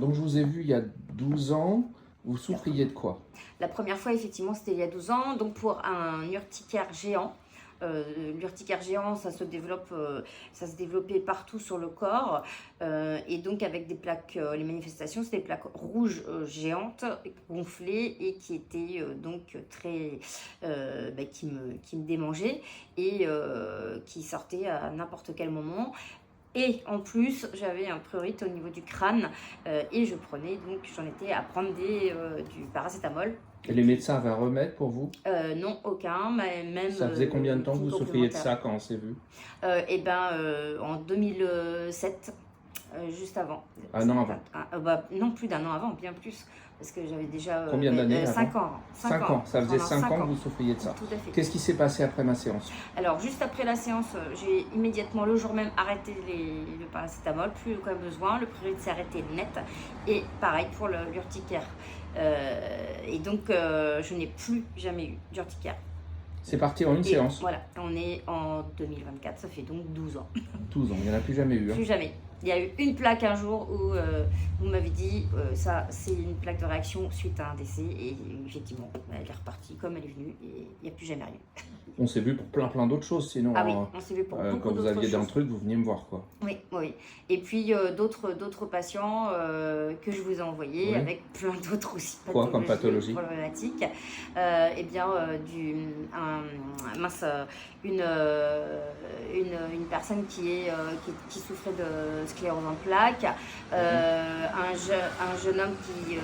Donc je vous ai vu il y a 12 ans, vous souffriez de quoi? La première fois, effectivement, c'était il y a 12 ans, donc pour un urticaire géant. L'urticaire géant, ça se développait partout sur le corps, et donc avec des plaques, les manifestations, c'était des plaques rouges géantes, gonflées et qui étaient donc très, qui me démangeaient et qui sortaient à n'importe quel moment. Et en plus, j'avais un prurite au niveau du crâne et je prenais, donc j'en étais à prendre du paracétamol. Et les médecins avaient un remède pour vous? Non, aucun, mais même. Ça faisait combien de temps que vous souffriez de ça quand on s'est vu? En 2007, juste avant. Un an avant? Non, plus d'un an avant, bien plus. Parce que j'avais déjà. Combien d'années avant? 5 ans. 5 ans, ça faisait 5 ans que vous souffriez de ça. Tout à fait. Qu'est-ce qui s'est passé après ma séance? Alors, juste après la séance, j'ai immédiatement, le jour même, arrêté le paracétamol, plus aucun besoin. Le prurite s'est arrêté net. Et pareil pour l'urticaire. Et donc, je n'ai plus jamais eu d'urticaire. C'est parti en une séance? Voilà, on est en 2024, ça fait donc 12 ans. 12 ans, il n'y en a plus jamais eu. Plus jamais. Il y a eu une plaque un jour où vous m'avez dit ça, c'est une plaque de réaction suite à un décès, et effectivement, elle est repartie comme elle est venue et il n'y a plus jamais rien. On s'est vu pour plein d'autres choses, sinon. Ah oui, on s'est vu pour beaucoup quand vous d'autres aviez choses. un truc, vous veniez me voir, quoi. Oui, oui. Et puis d'autres patients que je vous ai envoyés, Oui. Avec plein d'autres aussi. Quoi comme pathologie? Problématiques. Une personne qui souffrait de sclérose en plaques, un jeune homme qui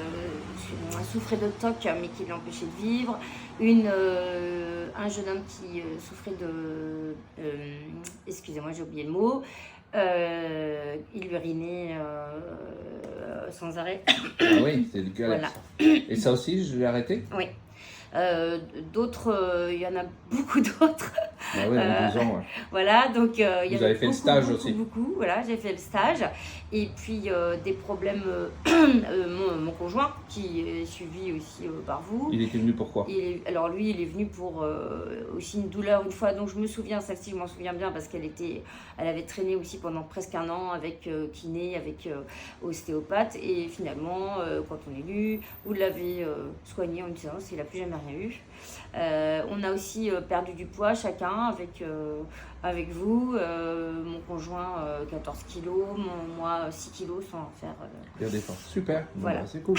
souffrait de TOC mais qui l'empêchait de vivre, un jeune homme qui souffrait de... excusez-moi, j'ai oublié le mot. Il urinait sans arrêt. Ah oui, c'est galère. Voilà. Ça. Et ça aussi, je l'ai arrêté? Oui. D'autres, il y en a beaucoup d'autres. Ah oui, en 12 ans, ouais. Voilà, donc il y Vous avait avez fait le stage beaucoup, aussi? Beaucoup, voilà, j'ai fait le stage. Et puis des problèmes, mon conjoint qui est suivi aussi par vous. Il était venu pourquoi? Alors lui, il est venu pour aussi une douleur une fois, donc je me souviens, celle-ci je m'en souviens bien parce elle avait traîné aussi pendant presque un an avec kiné, avec ostéopathe, et finalement quand on est venu, vous l'avez soigné en une séance, il n'a plus jamais rien eu. On a aussi perdu du poids chacun avec vous, mon conjoint 14 kilos, moi 6 kilos sans faire... Super, Voilà. Bon, bah, c'est cool.